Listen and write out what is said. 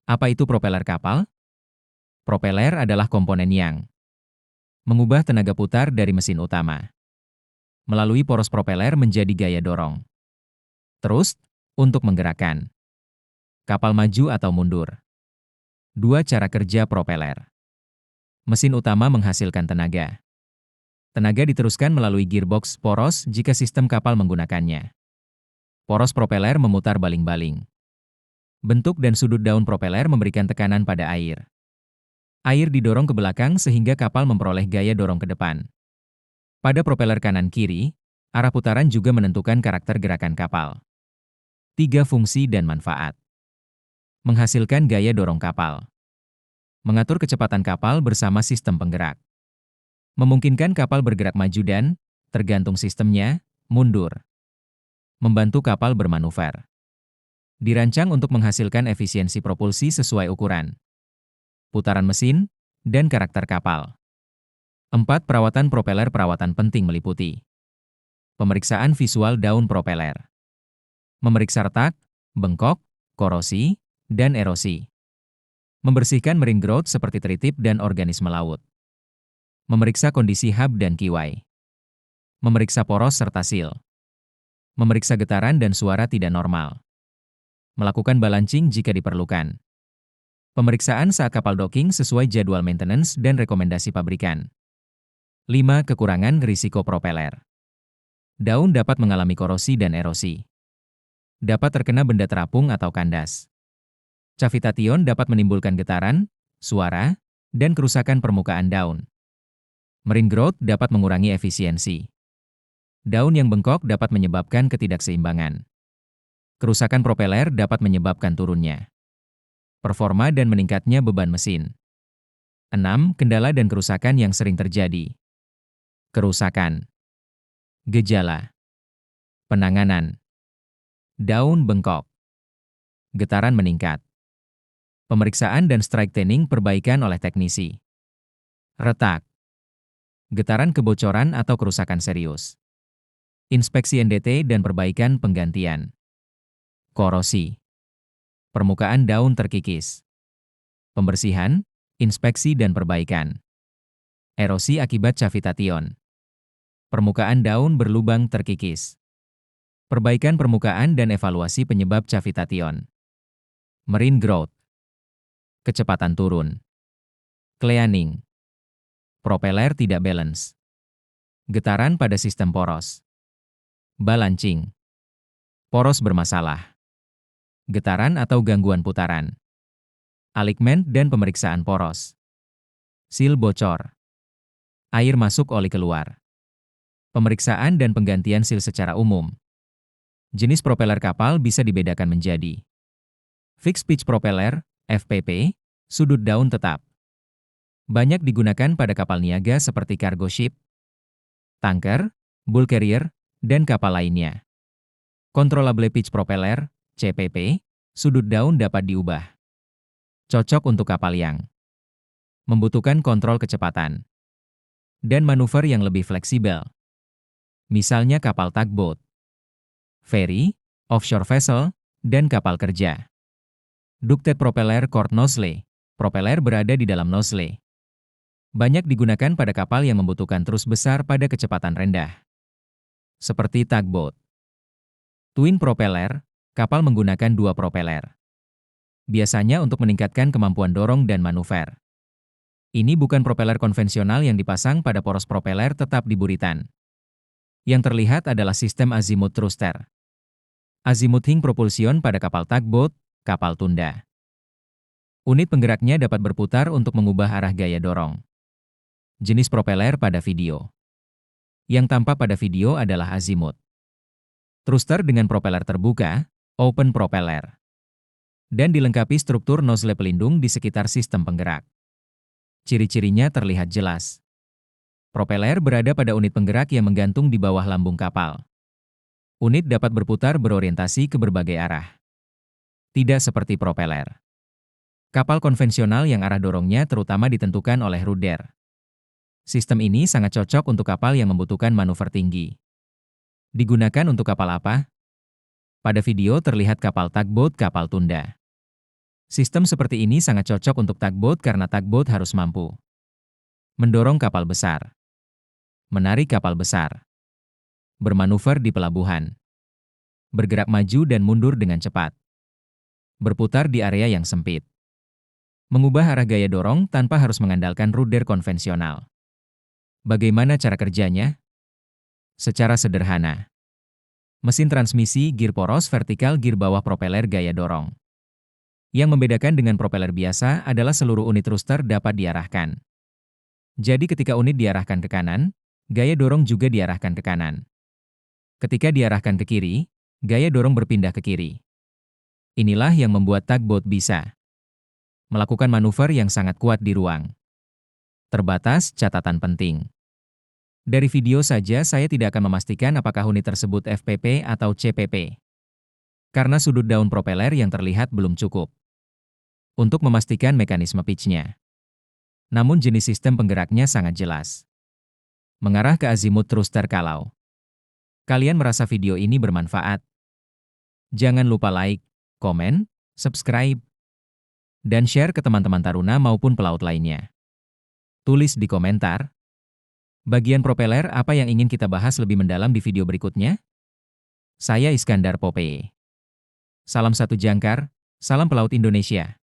Apa itu propeler kapal? Propeler adalah komponen yang mengubah tenaga putar dari mesin utama melalui poros propeler menjadi gaya dorong. Terus, untuk menggerakkan kapal maju atau mundur. Dua cara kerja propeler. Mesin utama menghasilkan tenaga. Tenaga diteruskan melalui gearbox poros jika sistem kapal menggunakannya. Poros propeler memutar baling-baling. Bentuk dan sudut daun propeler memberikan tekanan pada air. Air didorong ke belakang sehingga kapal memperoleh gaya dorong ke depan. Pada propeler kanan-kiri, arah putaran juga menentukan karakter gerakan kapal. 3 fungsi dan manfaat. Menghasilkan gaya dorong kapal. Mengatur kecepatan kapal bersama sistem penggerak. Memungkinkan kapal bergerak maju dan, tergantung sistemnya, mundur. Membantu kapal bermanuver. Dirancang untuk menghasilkan efisiensi propulsi sesuai ukuran, putaran mesin, dan karakter kapal. 4 perawatan propeler. Perawatan penting meliputi pemeriksaan visual daun propeler, memeriksa retak, bengkok, korosi, dan erosi. Membersihkan marine growth seperti tritip dan organisme laut. Memeriksa kondisi hub dan kiwai. Memeriksa poros serta seal. Memeriksa getaran dan suara tidak normal. Melakukan balancing jika diperlukan. Pemeriksaan saat kapal docking sesuai jadwal maintenance dan rekomendasi pabrikan. 5 kekurangan risiko propeler. Daun dapat mengalami korosi dan erosi. Dapat terkena benda terapung atau kandas. Cavitation dapat menimbulkan getaran, suara, dan kerusakan permukaan daun. Marine growth dapat mengurangi efisiensi. Daun yang bengkok dapat menyebabkan ketidakseimbangan. Kerusakan propeler dapat menyebabkan turunnya performa dan meningkatnya beban mesin. 6 kendala dan kerusakan yang sering terjadi. Kerusakan. Gejala. Penanganan. Daun bengkok. Getaran meningkat. Pemeriksaan dan strike thinning perbaikan oleh teknisi. Retak. Getaran kebocoran atau kerusakan serius. Inspeksi NDT dan perbaikan penggantian. Korosi. Permukaan daun terkikis. Pembersihan, inspeksi dan perbaikan. Erosi akibat cavitation. Permukaan daun berlubang terkikis. Perbaikan permukaan dan evaluasi penyebab cavitation. Marine growth. Kecepatan turun. Cleaning. Propeler tidak balance. Getaran pada sistem poros. Balancing. Poros bermasalah. Getaran atau gangguan putaran. Alignment dan pemeriksaan poros. Seal bocor. Air masuk oli keluar. Pemeriksaan dan penggantian seal secara umum. Jenis propeler kapal bisa dibedakan menjadi fixed pitch propeller, FPP, sudut daun tetap. Banyak digunakan pada kapal niaga seperti cargo ship, tanker, bulk carrier, dan kapal lainnya. Controllable pitch propeller, CPP, sudut daun dapat diubah. Cocok untuk kapal yang membutuhkan kontrol kecepatan dan manuver yang lebih fleksibel. Misalnya kapal tugboat, ferry, offshore vessel, dan kapal kerja. Ducted propeller cord nozzle, propeler berada di dalam nozzle. Banyak digunakan pada kapal yang membutuhkan trus besar pada kecepatan rendah. Seperti tugboat. Twin propeller, kapal menggunakan 2 propeler. Biasanya untuk meningkatkan kemampuan dorong dan manuver. Ini bukan propeler konvensional yang dipasang pada poros propeler tetap di buritan. Yang terlihat adalah sistem azimuth thruster. Azimuth hing propulsion pada kapal tugboat, kapal tunda. Unit penggeraknya dapat berputar untuk mengubah arah gaya dorong. Jenis propeler pada video. Yang tampak pada video adalah azimuth thruster dengan propeler terbuka, open propeller. Dan dilengkapi struktur nozzle pelindung di sekitar sistem penggerak. Ciri-cirinya terlihat jelas. Propeler berada pada unit penggerak yang menggantung di bawah lambung kapal. Unit dapat berputar berorientasi ke berbagai arah. Tidak seperti propeler kapal konvensional yang arah dorongnya terutama ditentukan oleh rudder. Sistem ini sangat cocok untuk kapal yang membutuhkan manuver tinggi. Digunakan untuk kapal apa? Pada video terlihat kapal tugboat, kapal tunda. Sistem seperti ini sangat cocok untuk tugboat karena tugboat harus mampu mendorong kapal besar, menarik kapal besar, bermanuver di pelabuhan, bergerak maju dan mundur dengan cepat, berputar di area yang sempit, mengubah arah gaya dorong tanpa harus mengandalkan rudder konvensional. Bagaimana cara kerjanya? Secara sederhana, mesin transmisi gear poros vertikal gear bawah propeller gaya dorong. Yang membedakan dengan propeller biasa adalah seluruh unit thruster dapat diarahkan. Jadi ketika unit diarahkan ke kanan, gaya dorong juga diarahkan ke kanan. Ketika diarahkan ke kiri, gaya dorong berpindah ke kiri. Inilah yang membuat tugboat bisa melakukan manuver yang sangat kuat di ruang terbatas. Catatan penting. Dari video saja saya tidak akan memastikan apakah unit tersebut FPP atau CPP. Karena sudut daun propeller yang terlihat belum cukup untuk memastikan mekanisme pitch-nya. Namun jenis sistem penggeraknya sangat jelas. Mengarah ke azimut thruster kalau kalian merasa video ini bermanfaat. Jangan lupa like, komen, subscribe, dan share ke teman-teman taruna maupun pelaut lainnya. Tulis di komentar bagian propeller apa yang ingin kita bahas lebih mendalam di video berikutnya. Saya Iskandar Popeye. Salam satu jangkar, salam pelaut Indonesia.